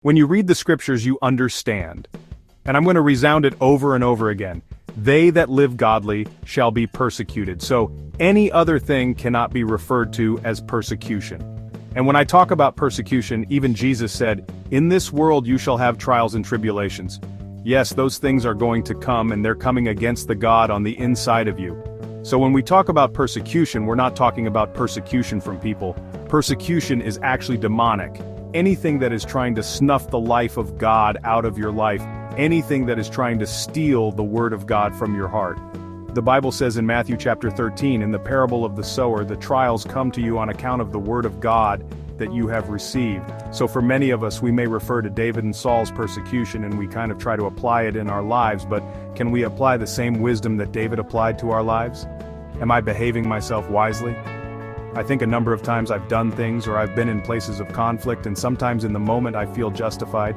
When you read the scriptures, you understand. And I'm going to resound it over and over again. They that live godly shall be persecuted. So, any other thing cannot be referred to as persecution. And when I talk about persecution, even Jesus said, "In this world you shall have trials and tribulations." Yes, those things are going to come, and they're coming against the God on the inside of you. So when we talk about persecution, we're not talking about persecution from people. Persecution is actually demonic. Anything that is trying to snuff the life of God out of your life, anything that is trying to steal the word of God from your heart. The Bible says in Matthew chapter 13, in the parable of the sower, the trials come to you on account of the word of God that you have received. So for many of us, we may refer to David and Saul's persecution and we kind of try to apply it in our lives, but can we apply the same wisdom that David applied to our lives? Am I behaving myself wisely? I think a number of times I've done things or I've been in places of conflict, and sometimes in the moment I feel justified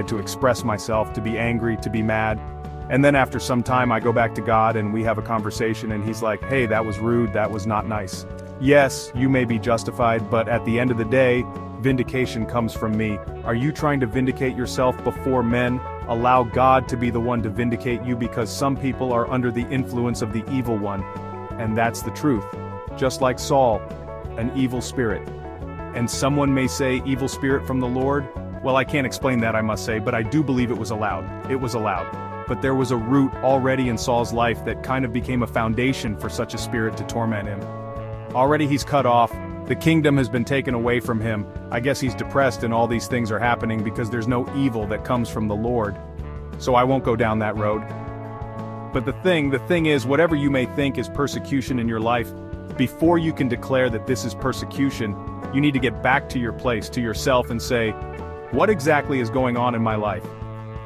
to express myself, to be angry, to be mad. And then after some time I go back to God and we have a conversation and he's like, "Hey, that was rude, that was not nice." Yes, you may be justified, but at the end of the day, vindication comes from me. Are you trying to vindicate yourself before men? Allow God to be the one to vindicate you, because some people are under the influence of the evil one. And that's the truth. Just like Saul, an evil spirit. And someone may say, evil spirit from the Lord? Well, I can't explain that, I must say, but I do believe it was allowed. It was allowed. But there was a root already in Saul's life that kind of became a foundation for such a spirit to torment him. Already he's cut off. The kingdom has been taken away from him. I guess he's depressed and all these things are happening because there's no evil that comes from the Lord. So I won't go down that road. But the thing is, whatever you may think is persecution in your life, before you can declare that this is persecution, you need to get back to your place, to yourself, and say, what exactly is going on in my life?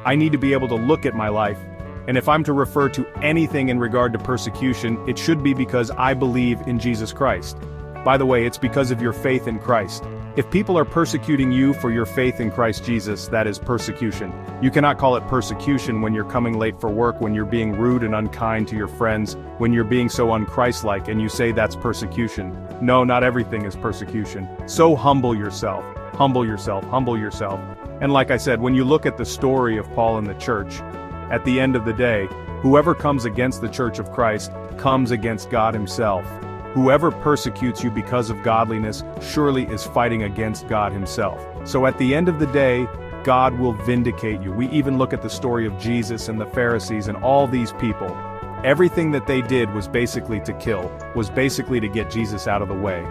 I need to be able to look at my life, and if I'm to refer to anything in regard to persecution, it should be because I believe in Jesus Christ. By the way, it's because of your faith in Christ. If people are persecuting you for your faith in Christ Jesus, that is persecution. You cannot call it persecution when you're coming late for work, when you're being rude and unkind to your friends, when you're being so unchristlike, and you say that's persecution. No, not everything is persecution. So humble yourself, humble yourself, humble yourself. And like I said, when you look at the story of Paul and the church, at the end of the day, whoever comes against the church of Christ comes against God himself. Whoever persecutes you because of godliness surely is fighting against God himself. So at the end of the day, God will vindicate you. We even look at the story of Jesus and the Pharisees and all these people. Everything that they did was basically to kill, was basically to get Jesus out of the way.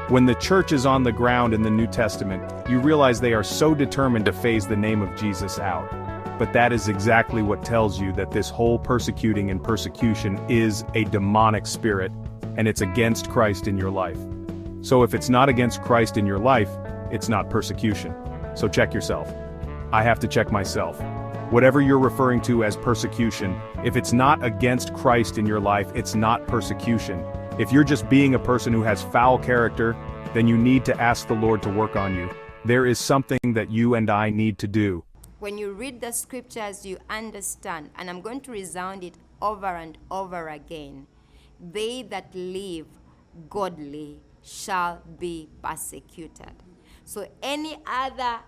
When the church is on the ground in the New Testament, you realize they are so determined to phase the name of Jesus out. But that is exactly what tells you that this whole persecuting and persecution is a demonic spirit, and it's against Christ in your life. So if it's not against Christ in your life, it's not persecution. So check yourself. I have to check myself. Whatever you're referring to as persecution, if it's not against Christ in your life, it's not persecution. If you're just being a person who has foul character, then you need to ask the Lord to work on you. There is something that you and I need to do. When you read the scriptures, you understand, and I'm going to resound it over and over again. They that live godly shall be persecuted. So any other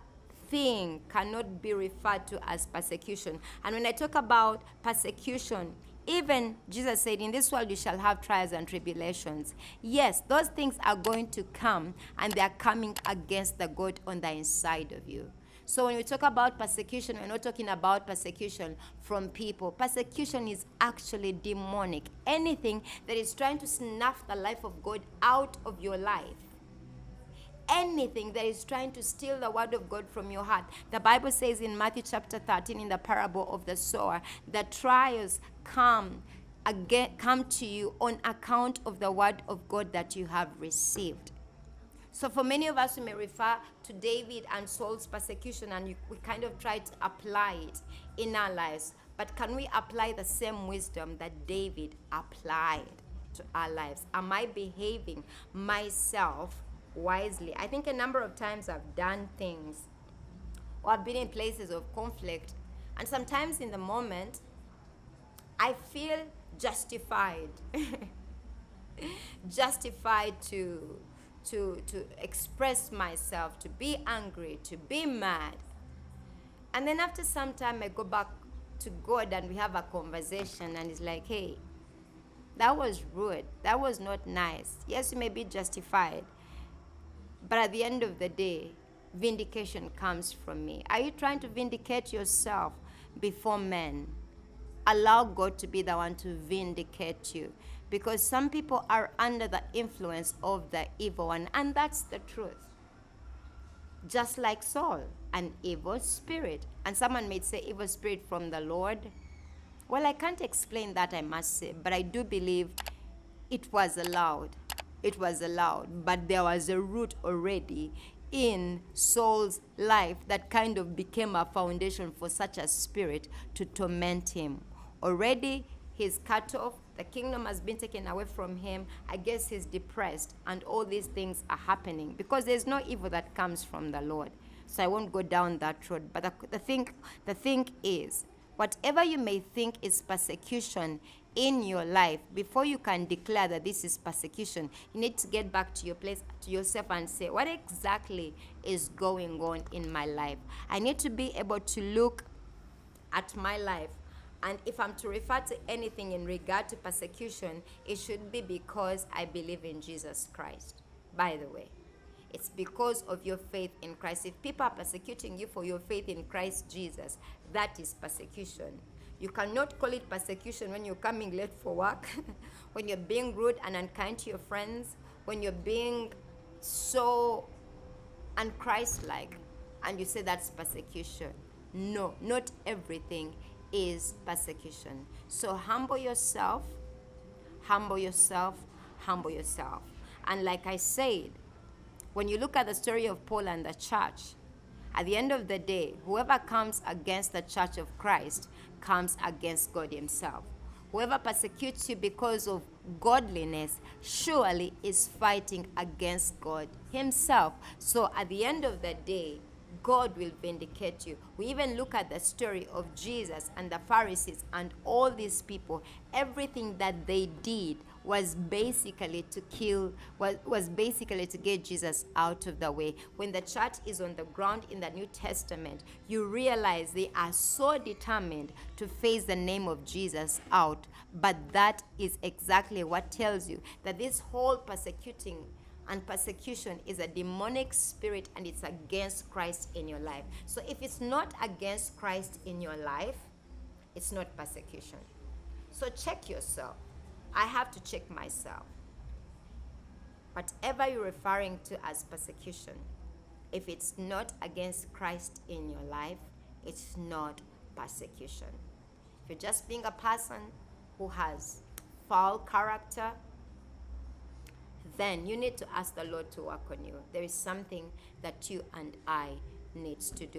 thing cannot be referred to as persecution. And when I talk about persecution, even Jesus said, in this world you shall have trials and tribulations. Yes, those things are going to come, and they are coming against the God on the inside of you. So when we talk about persecution, we're not talking about persecution from people. Persecution is actually demonic. Anything that is trying to snuff the life of God out of your life. Anything that is trying to steal the word of God from your heart. The Bible says in Matthew chapter 13, in the parable of the sower, that trials come to you on account of the word of God that you have received. So for many of us, we may refer to David and Saul's persecution, and we kind of try to apply it in our lives. But can we apply the same wisdom that David applied to our lives? Am I behaving myself wisely? I think a number of times I've done things, or I've been in places of conflict, and sometimes in the moment, I feel justified. Justified to express myself, to be angry, to be mad. And then after some time, I go back to God and we have a conversation, and it's like, hey, that was rude. That was not nice. Yes, you may be justified. But at the end of the day, vindication comes from me. Are you trying to vindicate yourself before men? Allow God to be the one to vindicate you. Because some people are under the influence of the evil one, and that's the truth. Just like Saul, an evil spirit. And someone may say, evil spirit from the Lord. Well, I can't explain that, I must say, but I do believe it was allowed. It was allowed, but there was a root already in Saul's life that kind of became a foundation for such a spirit to torment him. Already he's cut off, the kingdom has been taken away from him. I guess he's depressed, and all these things are happening because there's no evil that comes from the Lord. So I won't go down that road. But the thing is, whatever you may think is persecution in your life, before you can declare that this is persecution, you need to get back to your place, to yourself, and say, what exactly is going on in my life? I need to be able to look at my life, and if I'm to refer to anything in regard to persecution, it should be because I believe in Jesus Christ. By the way, it's because of your faith in Christ. If people are persecuting you for your faith in Christ Jesus, that is persecution. You cannot call it persecution when you're coming late for work, when you're being rude and unkind to your friends, when you're being so unchristlike, and you say that's persecution. No, not everything is persecution. So humble yourself, humble yourself, humble yourself. And like I said, when you look at the story of Paul and the church, at the end of the day, whoever comes against the church of Christ comes against God himself. Whoever persecutes you because of godliness surely is fighting against God himself. So at the end of the day, God will vindicate you. We even look at the story of Jesus and the Pharisees and all these people. Everything that they did was basically to kill, was basically to get Jesus out of the way. When the church is on the ground in the New Testament, you realize they are so determined to face the name of Jesus out. But that is exactly what tells you that this whole persecution is a demonic spirit, and it's against Christ in your life. So if it's not against Christ in your life, it's not persecution. So check yourself. I have to check myself. Whatever you're referring to as persecution, if it's not against Christ in your life, it's not persecution. If you're just being a person who has foul character, then you need to ask the Lord to work on you. There is something that you and I need to do.